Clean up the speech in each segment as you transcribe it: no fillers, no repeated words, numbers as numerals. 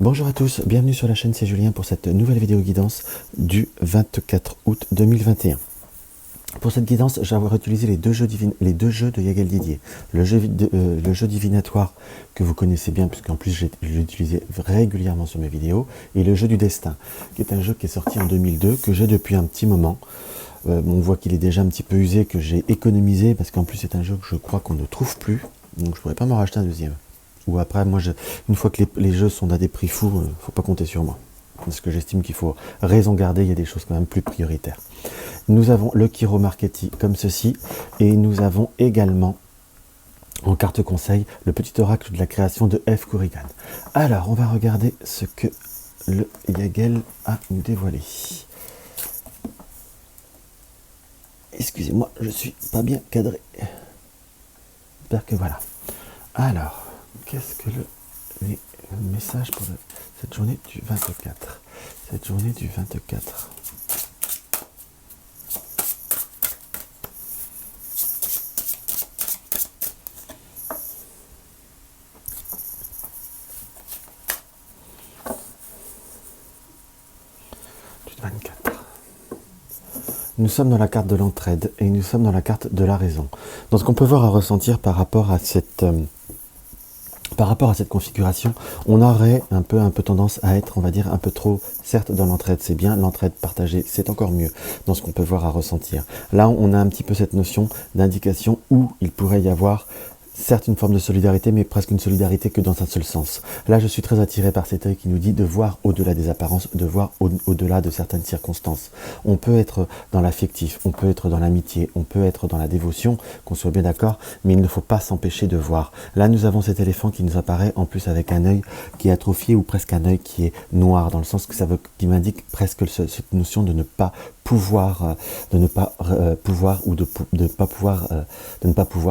Bonjour à tous, bienvenue sur la chaîne, c'est Julien pour cette nouvelle vidéo guidance du 24 août 2021. Pour cette guidance, je vais avoir utilisé les deux jeux de Yagel Didier. Le jeu divinatoire que vous connaissez bien, puisqu'en plus je l'ai utilisé régulièrement sur mes vidéos, et le jeu du destin, qui est un jeu qui est sorti en 2002, que j'ai depuis un petit moment. On voit qu'il est déjà un petit peu usé, que j'ai économisé, parce qu'en plus c'est un jeu que je crois qu'on ne trouve plus, donc je pourrais pas m'en racheter un deuxième. Ou après, moi, une fois que les jeux sont à des prix fous, faut pas compter sur moi. Parce que j'estime qu'il faut raison garder, il y a des choses quand même plus prioritaires. Nous avons le Kiro Marchetti comme ceci, et nous avons également, en carte conseil, le petit oracle de la création de F. Corrigan. Alors, on va regarder ce que le Yagel a nous dévoilé. Excusez-moi, je suis pas bien cadré. J'espère que voilà. Alors, qu'est-ce que les messages pour cette journée du 24? Cette journée du 24. Du 24. Nous sommes dans la carte de l'entraide et nous sommes dans la carte de la raison. Dans ce qu'on peut voir à ressentir par rapport à cette configuration, on aurait un peu tendance à être, on va dire, un peu trop, certes dans l'entraide c'est bien, l'entraide partagée c'est encore mieux, dans ce qu'on peut voir à ressentir. Là on a un petit peu cette notion d'indication où il pourrait y avoir certes une forme de solidarité, mais presque une solidarité que dans un seul sens. Là, je suis très attiré par cet œil qui nous dit de voir au-delà des apparences, de voir au-delà de certaines circonstances. On peut être dans l'affectif, on peut être dans l'amitié, on peut être dans la dévotion, qu'on soit bien d'accord, mais il ne faut pas s'empêcher de voir. Là, nous avons cet éléphant qui nous apparaît en plus avec un œil qui est atrophié ou presque un œil qui est noir, dans le sens que qui m'indique presque cette notion de ne pas pouvoir, de ne pas pouvoir,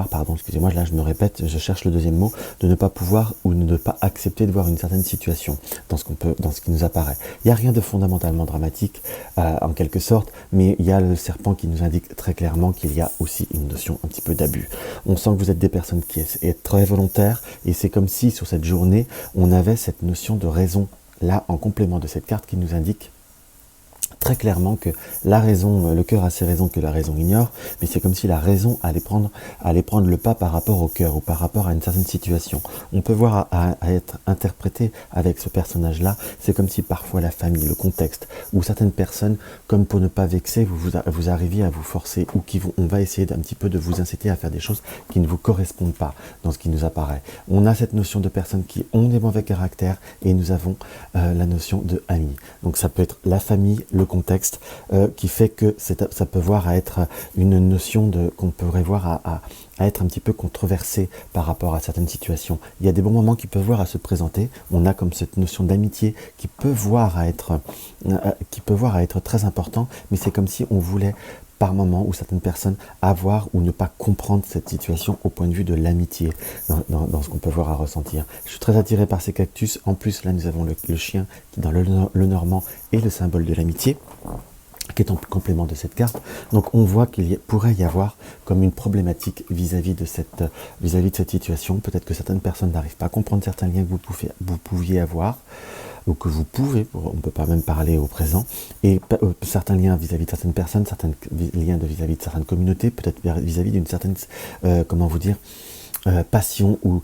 pardon, excusez-moi, là je me répète, je cherche le deuxième mot, de ne pas pouvoir ou de ne pas accepter de voir une certaine situation dans ce qui nous apparaît. Il n'y a rien de fondamentalement dramatique, en quelque sorte, mais il y a le serpent qui nous indique très clairement qu'il y a aussi une notion un petit peu d'abus. On sent que vous êtes des personnes qui êtes très volontaires, et c'est comme si sur cette journée, on avait cette notion de raison, là, en complément de cette carte qui nous indique très clairement que la raison, le cœur a ses raisons que la raison ignore, mais c'est comme si la raison allait prendre le pas par rapport au cœur ou par rapport à une certaine situation. On peut voir à être interprété avec ce personnage-là, c'est comme si parfois la famille, le contexte, ou certaines personnes, comme pour ne pas vexer, vous arriviez à vous forcer, ou on va essayer d'un petit peu de vous inciter à faire des choses qui ne vous correspondent pas dans ce qui nous apparaît. On a cette notion de personnes qui ont des mauvais caractères, et nous avons la notion de amis. Donc ça peut être la famille, le contexte, qui fait que ça peut voir à être une notion qu'on pourrait voir à être un petit peu controversé par rapport à certaines situations. Il y a des bons moments qui peuvent voir à se présenter. On a comme cette notion d'amitié qui peut voir à être très important, mais c'est comme si on voulait par moment où certaines personnes avoir ou ne pas comprendre cette situation au point de vue de l'amitié dans ce qu'on peut voir à ressentir. Je suis très attiré par ces cactus. En plus, là, nous avons le chien qui, dans le normand, est le symbole de l'amitié, qui est en complément de cette carte. Donc on voit qu'il pourrait y avoir comme une problématique vis-à-vis de cette situation. Peut-être que certaines personnes n'arrivent pas à comprendre certains liens que vous pouviez avoir, ou que vous pouvez, on ne peut pas même parler au présent, et certains liens vis-à-vis de certaines personnes, certains liens vis-à-vis de certaines communautés, peut-être vis-à-vis d'une certaine, comment vous dire, passion ou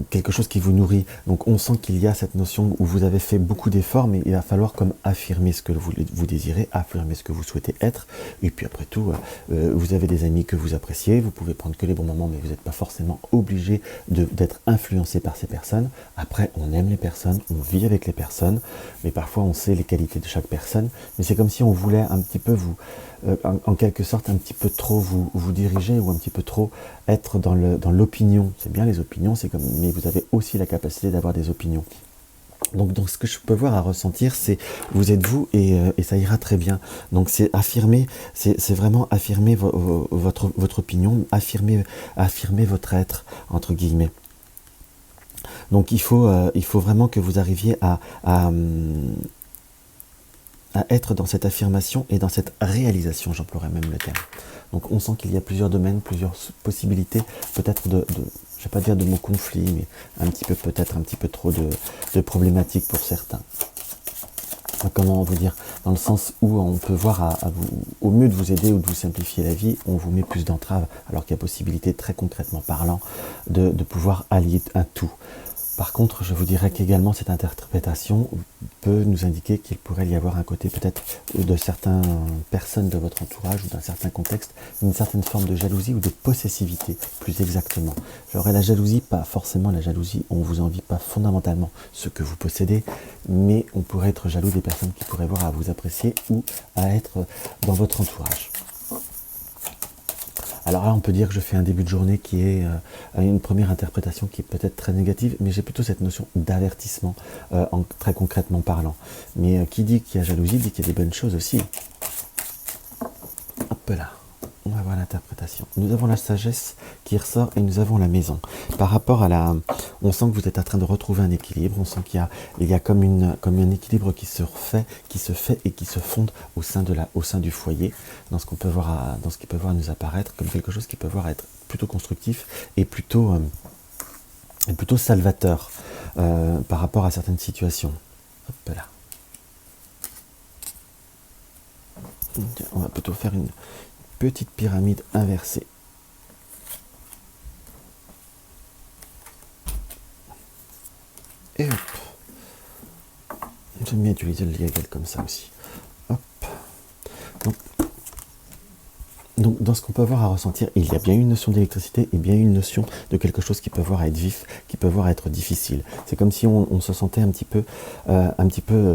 quelque chose qui vous nourrit. Donc on sent qu'il y a cette notion où vous avez fait beaucoup d'efforts, mais il va falloir comme affirmer ce que vous désirez, affirmer ce que vous souhaitez être, et puis après tout, vous avez des amis que vous appréciez, vous pouvez prendre que les bons moments, mais vous n'êtes pas forcément obligé d'être influencé par ces personnes. Après, on aime les personnes, on vit avec les personnes, mais parfois on sait les qualités de chaque personne, mais c'est comme si on voulait un petit peu en quelque sorte un petit peu trop vous diriger, ou un petit peu trop être dans l'opinion. C'est bien les opinions, mais vous avez aussi la capacité d'avoir des opinions. Donc ce que je peux voir à ressentir, c'est vous êtes vous, et ça ira très bien. Donc c'est affirmer, c'est vraiment affirmer votre opinion, affirmer votre être, entre guillemets. Donc il faut vraiment que vous arriviez à être dans cette affirmation et dans cette réalisation, j'emploierais même le terme. Donc on sent qu'il y a plusieurs domaines, plusieurs possibilités, peut-être je vais pas dire de mots conflits, mais un petit peu, peut-être un petit peu trop de problématiques pour certains. Comment vous dire, dans le sens où on peut voir au mieux de vous aider ou de vous simplifier la vie, on vous met plus d'entraves, alors qu'il y a possibilité, très concrètement parlant, de pouvoir allier un tout. Par contre, je vous dirais qu'également cette interprétation peut nous indiquer qu'il pourrait y avoir un côté peut-être de certaines personnes de votre entourage ou d'un certain contexte, une certaine forme de jalousie ou de possessivité, plus exactement. J'aurais la jalousie, pas forcément la jalousie, on vous envie pas fondamentalement ce que vous possédez, mais on pourrait être jaloux des personnes qui pourraient voir à vous apprécier ou à être dans votre entourage. Alors là, on peut dire que je fais un début de journée qui est une première interprétation qui est peut-être très négative, mais j'ai plutôt cette notion d'avertissement, très concrètement parlant. Mais qui dit qu'il y a jalousie, dit qu'il y a des bonnes choses aussi. Hop là, on va voir l'interprétation. Nous avons la sagesse qui ressort et nous avons la maison. Par rapport à la... On sent que vous êtes en train de retrouver un équilibre, on sent qu'il y a comme un équilibre qui se fait et qui se fonde au sein du foyer, dans ce qui peut voir nous apparaître comme quelque chose qui peut voir être plutôt constructif et plutôt salvateur par rapport à certaines situations. Hop là. On va plutôt faire une petite pyramide inversée. Et hop. J'aime bien utiliser le Liegel comme ça aussi. Hop. Donc, dans ce qu'on peut avoir à ressentir, il y a bien une notion d'électricité et bien une notion de quelque chose qui peut voir être vif, qui peut voir être difficile. C'est comme si on se sentait un petit peu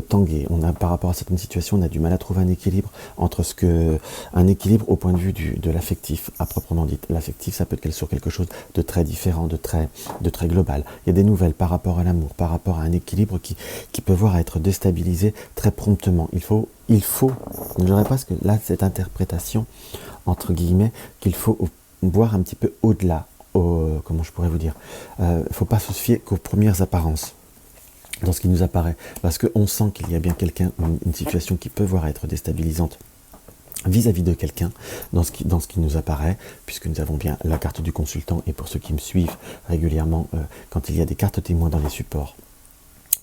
tangué. Par rapport à certaines situations, on a du mal à trouver un équilibre entre un équilibre au point de vue de l'affectif, à proprement dit. L'affectif, ça peut être sur quelque chose de très différent, de très global. Il y a des nouvelles par rapport à l'amour, par rapport à un équilibre qui peut voir être déstabilisé très promptement. Il faut, je dirais presque là, cette interprétation, entre guillemets, qu'il faut voir un petit peu au-delà, comment je pourrais vous dire, il ne faut pas se fier qu'aux premières apparences dans ce qui nous apparaît, parce qu'on sent qu'il y a bien une situation qui peut voir être déstabilisante vis-à-vis de quelqu'un dans ce qui nous apparaît, puisque nous avons bien la carte du consultant, et pour ceux qui me suivent régulièrement, quand il y a des cartes témoins dans les supports,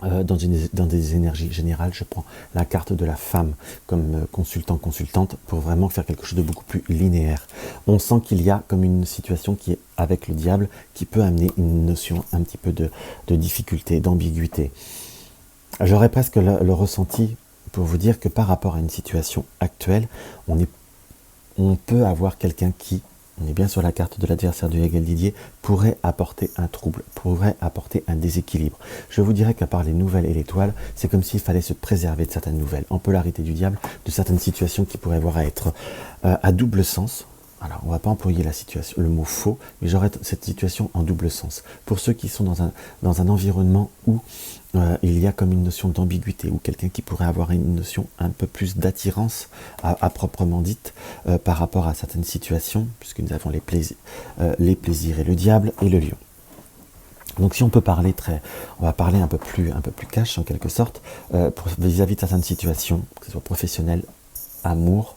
dans des énergies générales, je prends la carte de la femme comme consultante pour vraiment faire quelque chose de beaucoup plus linéaire. On sent qu'il y a comme une situation qui est avec le diable qui peut amener une notion un petit peu de difficulté, d'ambiguïté. J'aurais presque le ressenti pour vous dire que par rapport à une situation actuelle, on peut avoir quelqu'un qui, on est bien sur la carte de l'adversaire de Hegel Didier, pourrait apporter un trouble, pourrait apporter un déséquilibre. Je vous dirais qu'à part les nouvelles et l'étoile, c'est comme s'il fallait se préserver de certaines nouvelles, en polarité du diable, de certaines situations qui pourraient voir être à double sens. Alors, on ne va pas employer le mot faux, mais j'aurais cette situation en double sens. Pour ceux qui sont dans un environnement où il y a comme une notion d'ambiguïté, ou quelqu'un qui pourrait avoir une notion un peu plus d'attirance à proprement dite par rapport à certaines situations, puisque nous avons les plaisirs et le diable et le lion. Donc si on peut parler on va parler un peu plus cash en quelque sorte, vis-à-vis de certaines situations, que ce soit professionnel, amour,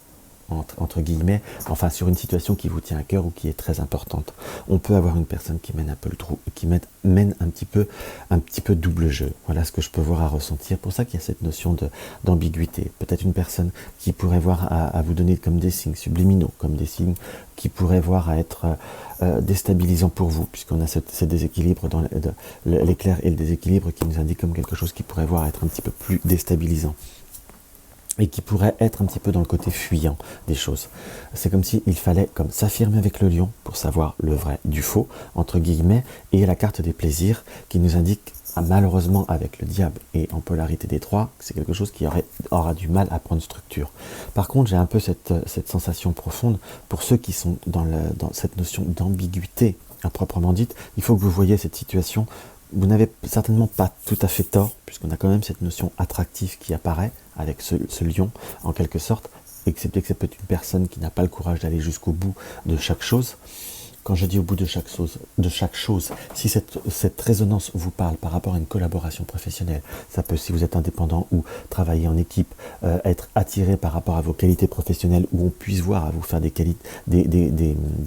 entre guillemets, enfin sur une situation qui vous tient à cœur ou qui est très importante. On peut avoir une personne qui mène un peu le trou, qui mène un petit peu double jeu. Voilà ce que je peux voir à ressentir. Pour ça qu'il y a cette notion d'ambiguïté. Peut-être une personne qui pourrait voir à vous donner comme des signes subliminaux, comme des signes qui pourraient voir à être déstabilisants pour vous, puisqu'on a ce déséquilibre dans l'éclair et le déséquilibre qui nous indique comme quelque chose qui pourrait voir être un petit peu plus déstabilisant, et qui pourrait être un petit peu dans le côté fuyant des choses. C'est comme s'il fallait comme s'affirmer avec le lion pour savoir le vrai du faux, entre guillemets, et la carte des plaisirs qui nous indique, malheureusement avec le diable et en polarité des trois, c'est quelque chose qui aura du mal à prendre structure. Par contre, j'ai un peu cette sensation profonde pour ceux qui sont dans cette notion d'ambiguïté, à proprement dite. Il faut que vous voyez cette situation. Vous n'avez certainement pas tout à fait tort, puisqu'on a quand même cette notion attractive qui apparaît avec ce lion, en quelque sorte, excepté que c'est peut-être une personne qui n'a pas le courage d'aller jusqu'au bout de chaque chose, quand je dis au bout de chaque chose, si cette résonance vous parle par rapport à une collaboration professionnelle, ça peut, si vous êtes indépendant ou travailler en équipe, être attiré par rapport à vos qualités professionnelles, où on puisse voir à vous faire des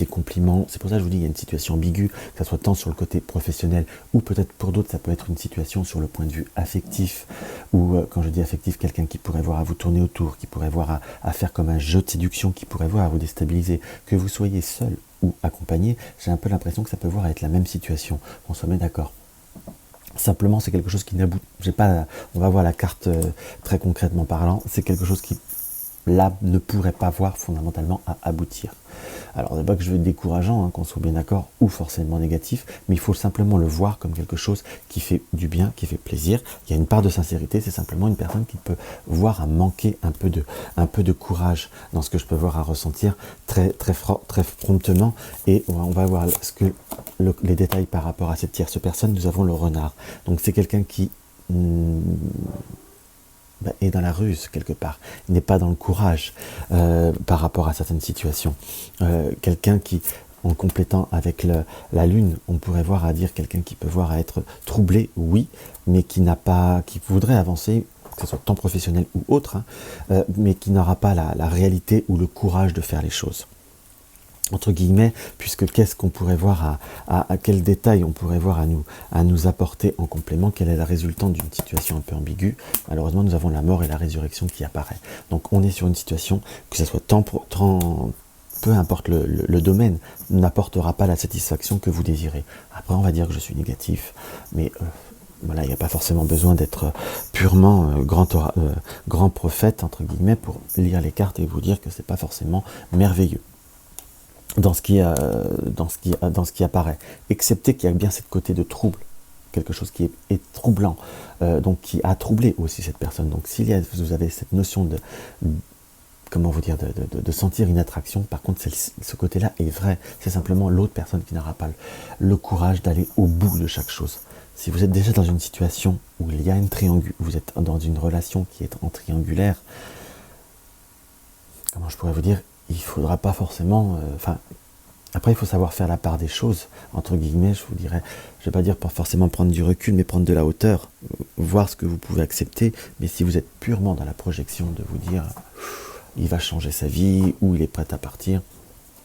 compliments. C'est pour ça que je vous dis, il y a une situation ambiguë, que ce soit tant sur le côté professionnel, ou peut-être pour d'autres, ça peut être une situation sur le point de vue affectif, ou quand je dis affectif, quelqu'un qui pourrait voir à vous tourner autour, qui pourrait voir à faire comme un jeu de séduction, qui pourrait voir à vous déstabiliser, que vous soyez seul ou accompagné, j'ai un peu l'impression que ça peut voir à être la même situation. On se met d'accord. Simplement, c'est quelque chose qui n'aboutit. On va voir la carte très concrètement parlant. C'est quelque chose qui là ne pourrait pas voir fondamentalement à aboutir. Alors, c'est pas que je veux être décourageant, qu'on soit bien d'accord, ou forcément négatif, mais il faut simplement le voir comme quelque chose qui fait du bien, qui fait plaisir. Il y a une part de sincérité, c'est simplement une personne qui peut voir à manquer un peu de courage dans ce que je peux voir à ressentir très promptement. Et on va voir les détails par rapport à cette tierce personne. Nous avons le renard. Donc c'est quelqu'un qui est dans la ruse quelque part, n'est pas dans le courage par rapport à certaines situations. Quelqu'un qui, en complétant avec la lune, on pourrait voir à dire quelqu'un qui peut voir à être troublé, oui, mais qui voudrait avancer, que ce soit tant professionnel ou autre, mais qui n'aura pas la réalité ou le courage de faire les choses. Entre guillemets, puisque qu'est-ce qu'on pourrait voir, à quel détail on pourrait voir à nous apporter en complément, quelle est la résultante d'une situation un peu ambiguë. Malheureusement, nous avons la mort et la résurrection qui apparaît. Donc on est sur une situation, que ce soit peu importe le domaine, n'apportera pas la satisfaction que vous désirez. Après, on va dire que je suis négatif, mais voilà, il n'y a pas forcément besoin d'être purement grand prophète, entre guillemets, pour lire les cartes et vous dire que c'est pas forcément merveilleux dans ce qui apparaît, excepté qu'il y a bien cette côté de trouble, quelque chose qui est troublant, donc qui a troublé aussi cette personne. Donc vous avez cette notion de comment vous dire, de sentir une attraction, par contre ce côté-là est vrai, c'est simplement l'autre personne qui n'aura pas le courage d'aller au bout de chaque chose. Si vous êtes déjà dans une situation où il y a vous êtes dans une relation qui est en triangulaire, comment je pourrais vous dire, il ne faudra pas forcément... après, il faut savoir faire la part des choses, entre guillemets, je vous dirais, je ne vais pas dire pas forcément prendre du recul, mais prendre de la hauteur, voir ce que vous pouvez accepter, mais si vous êtes purement dans la projection de vous dire, il va changer sa vie, ou il est prêt à partir,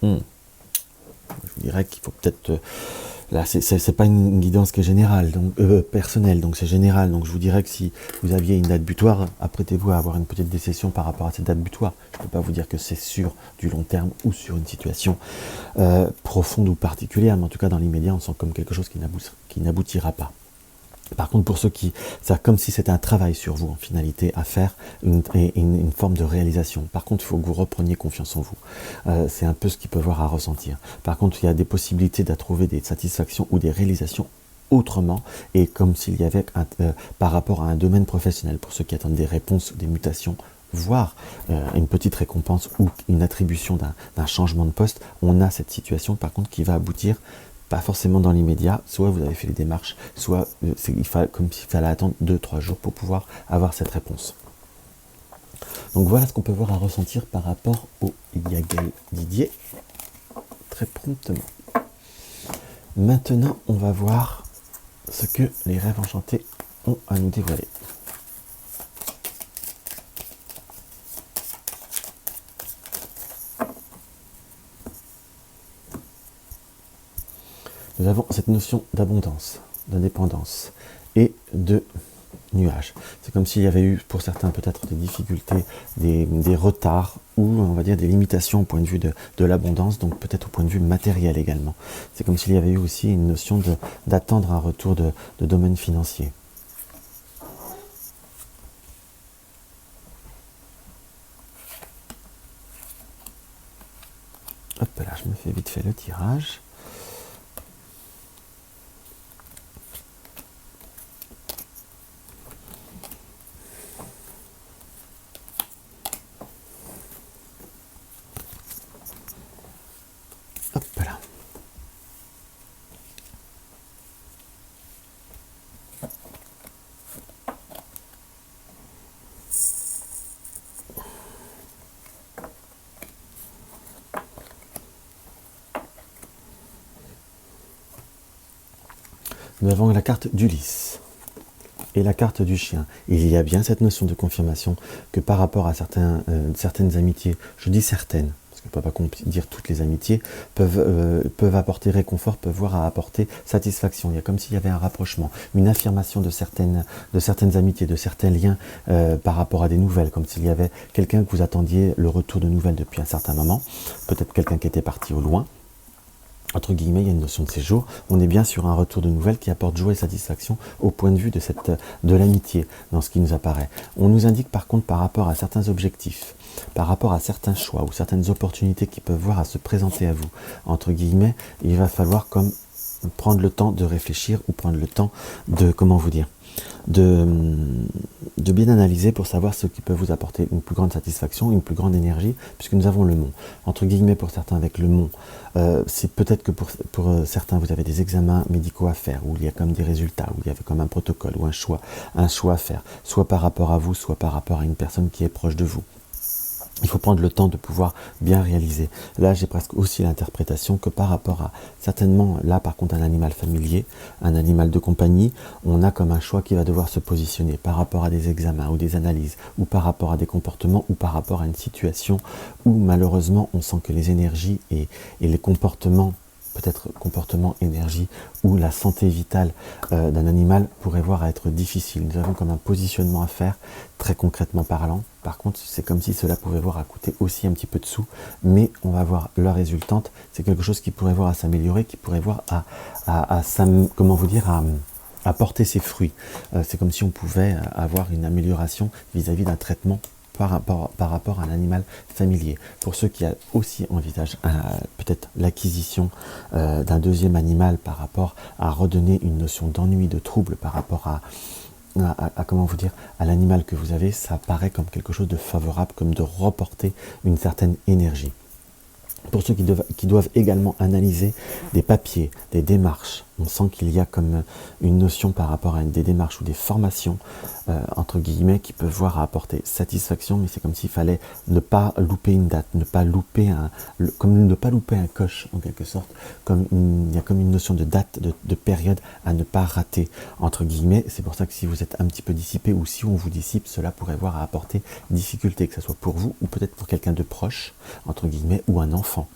je vous dirais qu'il faut peut-être... Là, c'est pas une guidance qui est générale, donc personnelle, donc c'est général. Donc je vous dirais que si vous aviez une date butoir, apprêtez-vous à avoir une petite déception par rapport à cette date butoir. Je ne peux pas vous dire que c'est sur du long terme ou sur une situation profonde ou particulière, mais en tout cas dans l'immédiat, on sent comme quelque chose qui n'aboutira pas. Par contre, pour ceux c'est comme si c'était un travail sur vous en finalité à faire, une forme de réalisation. Par contre, il faut que vous repreniez confiance en vous. C'est un peu ce qu'il peut voir à ressentir. Par contre, il y a des possibilités de trouver des satisfactions ou des réalisations autrement, et comme s'il y avait par rapport à un domaine professionnel, pour ceux qui attendent des réponses, des mutations, voire une petite récompense ou une attribution d'un changement de poste, on a cette situation par contre qui va aboutir pas forcément dans l'immédiat, soit vous avez fait les démarches, soit comme s'il fallait attendre 2-3 jours pour pouvoir avoir cette réponse. Donc voilà ce qu'on peut voir à ressentir par rapport au Yagel Didier, très promptement. Maintenant, on va voir ce que les rêves enchantés ont à nous dévoiler. Nous avons cette notion d'abondance, d'indépendance et de nuages. C'est comme s'il y avait eu pour certains peut-être des difficultés, des retards ou on va dire des limitations au point de vue de l'abondance, donc peut-être au point de vue matériel également. C'est comme s'il y avait eu aussi une notion d'attendre un retour de domaine financier. Hop là, je me fais vite fait le tirage. Hop là. Nous avons la carte du lys et la carte du chien. Il y a bien cette notion de confirmation que par rapport à certaines amitiés, je dis certaines, parce qu'on ne peut pas dire toutes les amitiés, peuvent apporter réconfort, peuvent voir à apporter satisfaction. Il y a comme s'il y avait un rapprochement, une affirmation de certaines amitiés, de certains liens par rapport à des nouvelles, comme s'il y avait quelqu'un que vous attendiez le retour de nouvelles depuis un certain moment, peut-être quelqu'un qui était parti au loin. Entre guillemets, il y a une notion de séjour. On est bien sur un retour de nouvelles qui apporte joie et satisfaction au point de vue de l'amitié, dans ce qui nous apparaît. On nous indique par contre par rapport à certains objectifs, par rapport à certains choix ou certaines opportunités qui peuvent voir à se présenter à vous. Entre guillemets, il va falloir comme prendre le temps de réfléchir ou prendre le temps de, comment vous dire, de bien analyser pour savoir ce qui peut vous apporter une plus grande satisfaction, une plus grande énergie, puisque nous avons le mont. Entre guillemets, pour certains, avec le mont, c'est peut-être que pour certains, vous avez des examens médicaux à faire, où il y a comme des résultats, où il y avait comme un protocole, ou un choix à faire, soit par rapport à vous, soit par rapport à une personne qui est proche de vous. Il faut prendre le temps de pouvoir bien réaliser. Là, j'ai presque aussi l'interprétation que par rapport à, certainement, là par contre, un animal familier, un animal de compagnie, on a comme un choix qui va devoir se positionner par rapport à des examens ou des analyses, ou par rapport à des comportements, ou par rapport à une situation où malheureusement, on sent que les énergies et les comportements, peut-être comportement, énergie ou la santé vitale d'un animal pourrait voir à être difficile. Nous avons comme un positionnement à faire, très concrètement parlant. Par contre, c'est comme si cela pouvait voir à coûter aussi un petit peu de sous, mais on va voir la résultante. C'est quelque chose qui pourrait voir à s'améliorer, qui pourrait voir comment vous dire, à porter ses fruits. C'est comme si on pouvait avoir une amélioration vis-à-vis d'un traitement par rapport à un animal familier. Pour ceux qui aussi envisagent peut-être l'acquisition d'un deuxième animal par rapport à redonner une notion d'ennui, de trouble par rapport à comment vous dire, à l'animal que vous avez, ça paraît comme quelque chose de favorable, comme de reporter une certaine énergie. Pour ceux qui doivent également analyser des papiers, des démarches, on sent qu'il y a comme une notion par rapport à des démarches ou des formations, entre guillemets, qui peuvent voir à apporter satisfaction, mais c'est comme s'il fallait ne pas louper une date, ne pas louper un coche, en quelque sorte, il y a comme une notion de date, de période à ne pas rater, entre guillemets. C'est pour ça que si vous êtes un petit peu dissipé, ou si on vous dissipe, cela pourrait voir à apporter difficulté, que ce soit pour vous, ou peut-être pour quelqu'un de proche, entre guillemets, ou un enfant.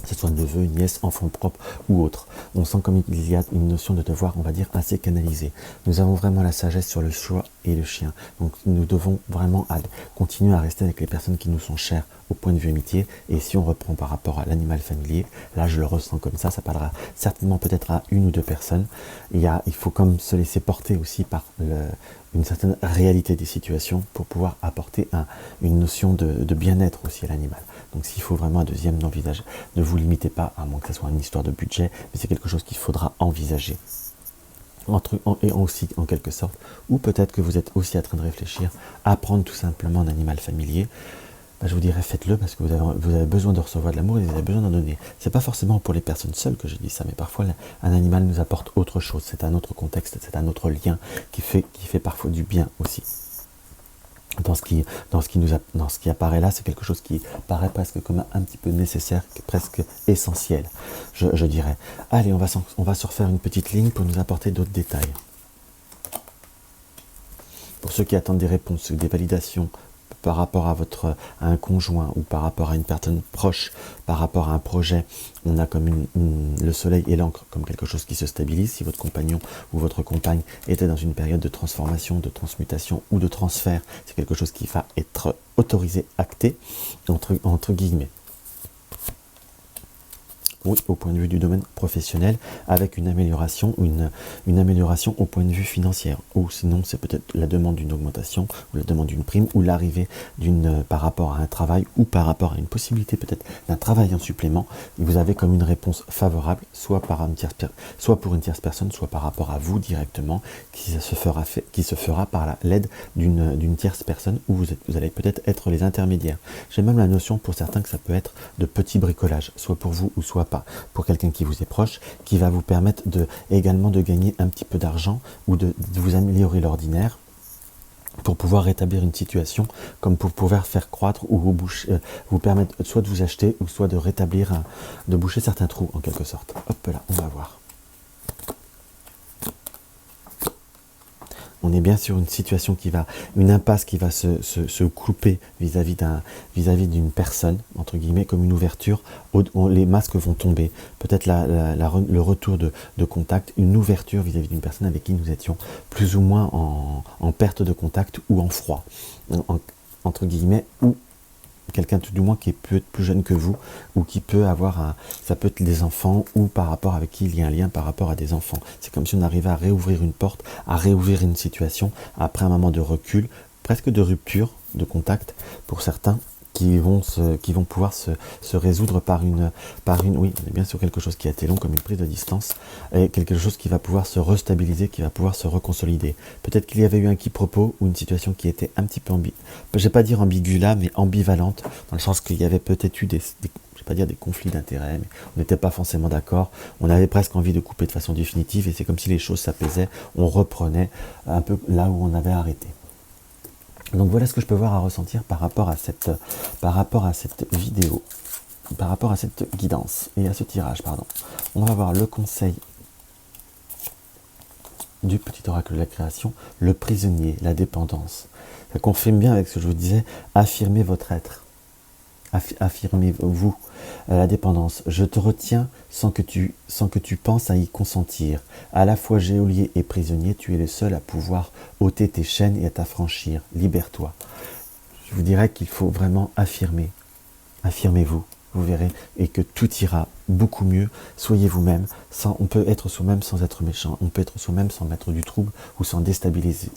Que ce soit neveu, nièce, enfant propre ou autre. On sent comme il y a une notion de devoir, on va dire, assez canalisée. Nous avons vraiment la sagesse sur le choix et le chien. Donc nous devons vraiment continuer à rester avec les personnes qui nous sont chères au point de vue amitié. Et si on reprend par rapport à l'animal familier, là je le ressens comme ça parlera certainement peut-être à une ou deux personnes. Il faut comme se laisser porter aussi par une certaine réalité des situations pour pouvoir apporter une notion de bien-être aussi à l'animal. Donc s'il faut vraiment un deuxième, ne vous limitez pas, à moins que ce soit une histoire de budget, mais c'est quelque chose qu'il faudra envisager. Et aussi en quelque sorte, ou peut-être que vous êtes aussi en train de réfléchir à prendre tout simplement un animal familier. Je vous dirais faites-le parce que vous avez besoin de recevoir de l'amour et vous avez besoin d'en donner. C'est pas forcément pour les personnes seules que je dis ça, mais parfois un animal nous apporte autre chose. C'est un autre contexte, c'est un autre lien qui fait parfois du bien aussi. Dans ce qui apparaît là, c'est quelque chose qui paraît presque comme un petit peu nécessaire, presque essentiel, je dirais. Allez, on va se refaire une petite ligne pour nous apporter d'autres détails. Pour ceux qui attendent des réponses, des validations par rapport à un conjoint ou par rapport à une personne proche, par rapport à un projet, on a comme le soleil et l'encre comme quelque chose qui se stabilise. Si votre compagnon ou votre compagne était dans une période de transformation, de transmutation ou de transfert, c'est quelque chose qui va être autorisé, acté, entre guillemets. Oui, au point de vue du domaine professionnel, avec une amélioration au point de vue financier. Ou sinon, c'est peut-être la demande d'une augmentation, ou la demande d'une prime, ou l'arrivée par rapport à un travail, ou par rapport à une possibilité peut-être d'un travail en supplément. Vous avez comme une réponse favorable, soit pour une tierce personne, soit par rapport à vous directement, qui se fera par l'aide d'une tierce personne, où vous allez peut-être être les intermédiaires. J'ai même la notion pour certains que ça peut être de petits bricolages, soit pour vous ou soit pour quelqu'un qui vous est proche, qui va vous permettre également de gagner un petit peu d'argent ou de vous améliorer l'ordinaire pour pouvoir rétablir une situation, comme pour pouvoir faire croître ou vous permettre soit de vous acheter ou soit de rétablir, de boucher certains trous en quelque sorte. Hop là, on va voir. On est bien sur une situation une impasse qui va se couper vis-à-vis d'une personne, entre guillemets, comme une ouverture, les masques vont tomber. Peut-être le retour de contact, une ouverture vis-à-vis d'une personne avec qui nous étions plus ou moins en perte de contact ou en froid, entre guillemets, ou quelqu'un tout du moins qui peut être plus jeune que vous, ou qui peut avoir ça peut être des enfants, ou par rapport avec qui il y a un lien par rapport à des enfants. C'est comme si on arrivait à réouvrir une porte, à réouvrir une situation, après un moment de recul, presque de rupture, de contact, pour certains, qui vont pouvoir se résoudre par une, oui, on est bien sur quelque chose qui a été long, comme une prise de distance, et quelque chose qui va pouvoir se restabiliser, qui va pouvoir se reconsolider. Peut-être qu'il y avait eu un quiproquo, ou une situation qui était un petit peu je vais pas dire ambiguë là, mais ambivalente, dans le sens qu'il y avait peut-être eu je vais pas dire des conflits d'intérêts, mais on n'était pas forcément d'accord, on avait presque envie de couper de façon définitive, et c'est comme si les choses s'apaisaient, on reprenait un peu là où on avait arrêté. Donc voilà ce que je peux voir à ressentir par rapport à cette vidéo, par rapport à cette guidance et à ce tirage, pardon. On va voir le conseil du petit oracle de la création, le prisonnier, la dépendance. Ça confirme bien avec ce que je vous disais, affirmez votre être. Affirmez-vous la dépendance. Je te retiens sans que tu penses à y consentir. À la fois geôlier et prisonnier, tu es le seul à pouvoir ôter tes chaînes et à t'affranchir. Libère-toi. Je vous dirais qu'il faut vraiment affirmer. Affirmez-vous, vous verrez, et que tout ira beaucoup mieux. Soyez vous-même. On peut être soi-même sans être méchant. On peut être soi-même sans mettre du trouble ou sans déstabiliser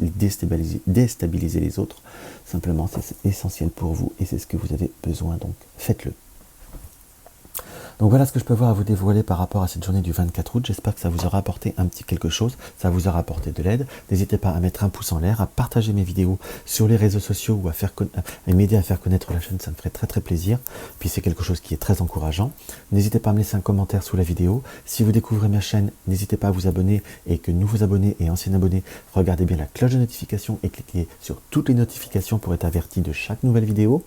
les autres. Simplement, c'est essentiel pour vous et c'est ce que vous avez besoin, donc faites-le. Donc voilà ce que je peux voir à vous dévoiler par rapport à cette journée du 24 août. J'espère que ça vous aura apporté un petit quelque chose, ça vous aura apporté de l'aide. N'hésitez pas à mettre un pouce en l'air, à partager mes vidéos sur les réseaux sociaux ou à m'aider à faire connaître la chaîne, ça me ferait très très plaisir. Puis c'est quelque chose qui est très encourageant. N'hésitez pas à me laisser un commentaire sous la vidéo. Si vous découvrez ma chaîne, n'hésitez pas à vous abonner et que nouveaux abonnés et anciens abonnés, regardez bien la cloche de notification et cliquez sur toutes les notifications pour être averti de chaque nouvelle vidéo.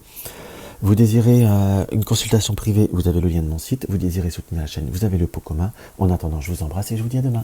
Vous désirez une consultation privée, vous avez le lien de mon site. Vous désirez soutenir la chaîne, vous avez le pot commun. En attendant, je vous embrasse et je vous dis à demain.